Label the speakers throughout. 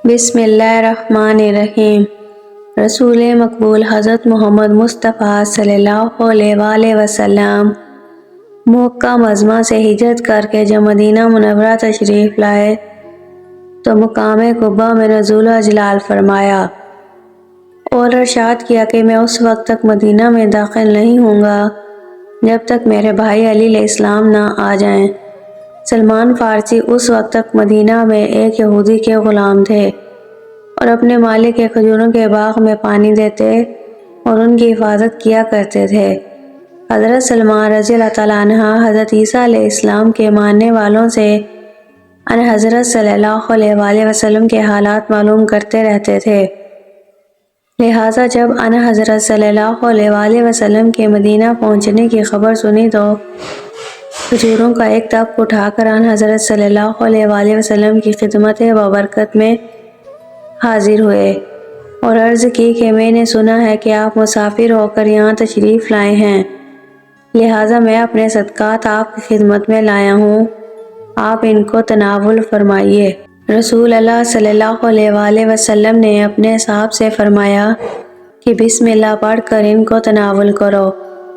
Speaker 1: بسم اللہ الرحمن الرحیم۔ رسول مقبول حضرت محمد مصطفیٰ صلی اللہ علیہ وآلہ وسلم مکہ معظمہ سے ہجرت کر کے جب مدینہ منورہ تشریف لائے تو مقام قباء میں نزول اجلال فرمایا اور ارشاد کیا کہ میں اس وقت تک مدینہ میں داخل نہیں ہوں گا جب تک میرے بھائی علی علیہ السلام نہ آ جائیں۔ سلمان فارسی اس وقت تک مدینہ میں ایک یہودی کے غلام تھے اور اپنے مالک کے کھجوروں کے باغ میں پانی دیتے اور ان کی حفاظت کیا کرتے تھے۔ حضرت سلمان رضی اللہ تعالیٰ عنہ حضرت عیسیٰ علیہ السلام کے ماننے والوں سے ان حضرت صلی اللہ علیہ وآلہ وسلم کے حالات معلوم کرتے رہتے تھے، لہٰذا جب ان حضرت صلی اللہ علیہ وآلہ وسلم کے مدینہ پہنچنے کی خبر سنی تو کھجوروں کا ایک طب اٹھا کر ان حضرت صلی اللہ علیہ وآلہ وسلم کی خدمت بابرکت میں حاضر ہوئے اور عرض کی کہ میں نے سنا ہے کہ آپ مسافر ہو کر یہاں تشریف لائے ہیں، لہٰذا میں اپنے صدقات آپ کی خدمت میں لایا ہوں، آپ ان کو تناول فرمائیے۔ رسول اللہ صلی اللہ علیہ وآلہ وسلم نے اپنے اصحاب سے فرمایا کہ بسم اللہ پڑھ کر ان کو تناول کرو،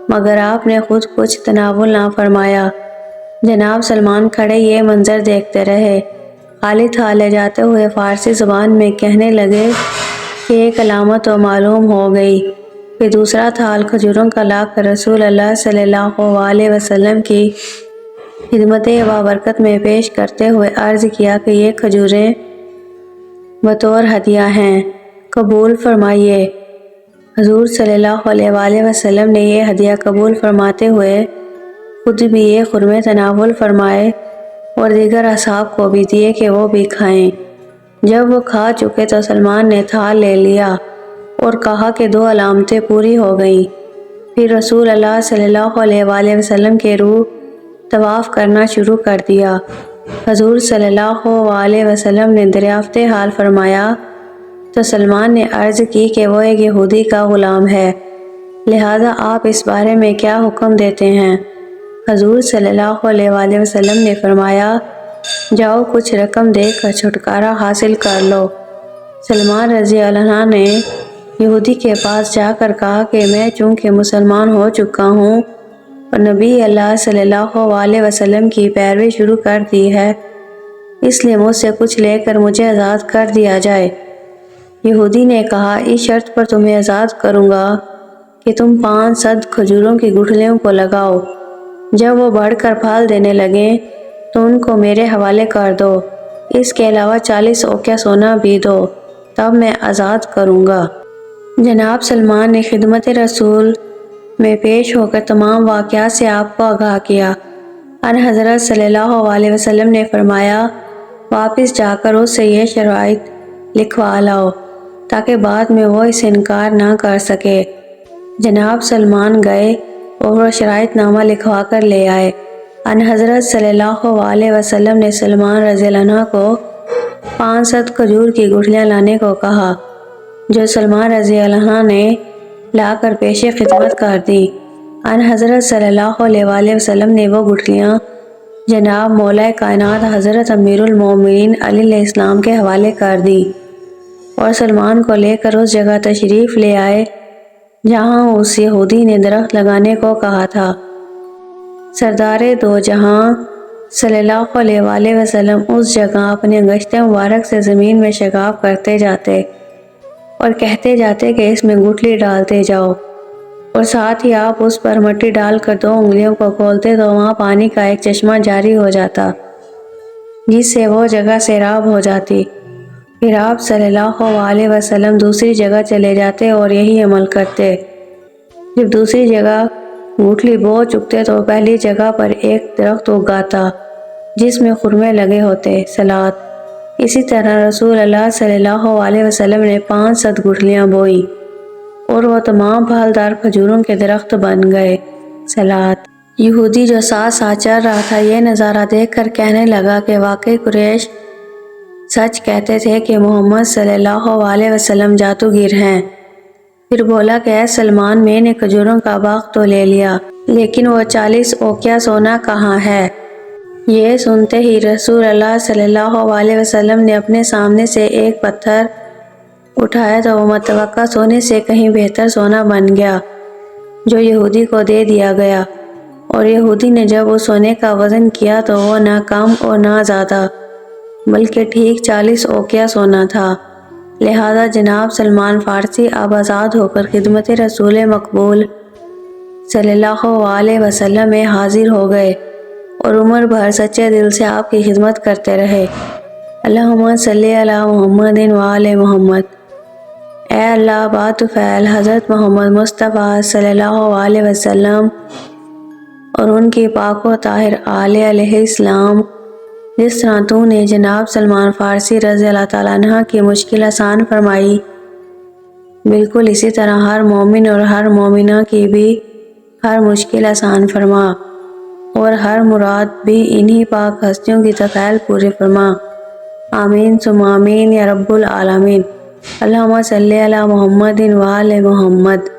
Speaker 1: مگر آپ نے خود کچھ تناول نہ فرمایا۔ جناب سلمان کھڑے یہ منظر دیکھتے رہے، خالی تھال لے جاتے ہوئے فارسی زبان میں کہنے لگے کہ ایک علامت تو معلوم ہو گئی۔ پھر دوسرا تھال کھجوروں کا لا کر رسول اللہ صلی اللہ علیہ وسلم کی خدمت بابرکت میں پیش کرتے ہوئے عرض کیا کہ یہ کھجوریں بطور ہدیہ ہیں، قبول فرمائیے۔ حضور صلی اللہ علیہ وآلہ وسلم نے یہ ہدیہ قبول فرماتے ہوئے خود بھی یہ خرمے تناول فرمائے اور دیگر اصحاب کو بھی دیے کہ وہ بھی کھائیں۔ جب وہ کھا چکے تو سلمان نے تھال لے لیا اور کہا کہ 2 علامتیں پوری ہو گئیں۔ پھر رسول اللہ صلی اللہ علیہ وآلہ وسلم کے روح طواف کرنا شروع کر دیا۔ حضور صلی اللہ علیہ وسلم نے دریافت حال فرمایا تو سلمان نے عرض کی کہ وہ ایک یہودی کا غلام ہے، لہٰذا آپ اس بارے میں کیا حکم دیتے ہیں؟ حضور صلی اللہ علیہ وآلہ وسلم نے فرمایا جاؤ کچھ رقم دے کر چھٹکارا حاصل کر لو۔ سلمان رضی اللہ عنہ نے یہودی کے پاس جا کر کہا کہ میں چونکہ مسلمان ہو چکا ہوں اور نبی اللہ صلی اللہ علیہ وسلم کی پیروی شروع کر دی ہے، اس لیے مجھ سے کچھ لے کر مجھے آزاد کر دیا جائے۔ یہودی نے کہا اس شرط پر تمہیں آزاد کروں گا کہ تم 500 کھجوروں کی گٹھلیوں کو لگاؤ، جب وہ بڑھ کر پھل دینے لگیں تو ان کو میرے حوالے کر دو، اس کے علاوہ 40 اوقیہ سونا بھی دو، تب میں آزاد کروں گا۔ جناب سلمان نے خدمت رسول میں پیش ہو کر تمام واقعات سے آپ کو آگاہ کیا۔ ان حضرت صلی اللہ علیہ وسلم نے فرمایا واپس جا کر اس سے یہ شرائط لکھوا لاؤ تاکہ بعد میں وہ اسے انکار نہ کر سکے۔ جناب سلمان گئے اور وہ شرائط نامہ لکھوا کر لے آئے۔ ان حضرت صلی اللہ علیہ وسلم نے سلمان رضی اللہ عنہ کو 500 کھجور کی گٹھلیاں لانے کو کہا، جو سلمان رضی اللہ عنہ نے لا کر پیش خدمت کر دی۔ ان حضرت صلی اللہ علیہ وآلہ وسلم نے وہ گٹھلیاں جناب مولا کائنات حضرت امیر المومنین علی علیہ السلام کے حوالے کر دی اور سلمان کو لے کر اس جگہ تشریف لے آئے جہاں اس یہودی نے درخت لگانے کو کہا تھا۔ سردار دو جہاں صلی اللہ علیہ وآلہ وسلم اس جگہ اپنے گشت مبارک سے زمین میں شگاف کرتے جاتے اور کہتے جاتے کہ اس میں گٹھلی ڈالتے جاؤ، اور ساتھ ہی آپ اس پر مٹی ڈال کر 2 انگلیوں کو کھولتے تو وہاں پانی کا ایک چشمہ جاری ہو جاتا جس سے وہ جگہ سیراب ہو جاتی۔ پھر آپ صلی اللہ علیہ وسلم دوسری جگہ چلے جاتے اور یہی عمل کرتے۔ جب دوسری جگہ گٹھلی بو چکتے تو پہلی جگہ پر ایک درخت اگاتا جس میں خرمے لگے ہوتے۔ صلوات۔ اسی طرح رسول اللہ صلی اللہ علیہ وسلم نے 500 گٹھلیاں بوئیں اور وہ تمام پھلدار کھجوروں کے درخت بن گئے۔ صلوات۔ یہودی جو ساتھ ساتھ چل رہا تھا یہ نظارہ دیکھ کر کہنے لگا کہ واقعی قریش سچ کہتے تھے کہ محمد صلی اللہ علیہ وسلم جادوگر ہیں۔ پھر بولا کہ اے سلمان میں نے کھجوروں کا باغ تو لے لیا لیکن وہ 40 اوقیہ سونا کہاں ہے؟ یہ سنتے ہی رسول اللہ صلی اللہ علیہ وسلم نے اپنے سامنے سے ایک پتھر اٹھایا تو وہ متوقع سونے سے کہیں بہتر سونا بن گیا، جو یہودی کو دے دیا گیا۔ اور یہودی نے جب اس سونے کا وزن کیا تو وہ نہ کم اور نہ زیادہ بلکہ ٹھیک 40 اوقیہ سونا تھا۔ لہذا جناب سلمان فارسی اب آزاد ہو کر خدمت رسول مقبول صلی اللہ علیہ وسلم میں حاضر ہو گئے اور عمر بھر سچے دل سے آپ کی خدمت کرتے رہے۔ اللہم صلی علی محمد وآل محمد۔ اے اللہ، بات فعل حضرت محمد مصطفیٰ صلی اللہ علیہ وسلم اور ان کی پاک و طاہر آل علیہ السلام، جس طرح تو نے جناب سلمان فارسی رضی اللہ تعالیٰ عنہ کی مشکل آسان فرمائی، بالکل اسی طرح ہر مومن اور ہر مومنہ کی بھی ہر مشکل آسان فرما اور ہر مراد بھی انہی پاک ہستیوں کی تفعیل پورے فرما۔ آمین ثم آمین یا رب العالمین۔ اللہم صلی علی محمد وآل محمد۔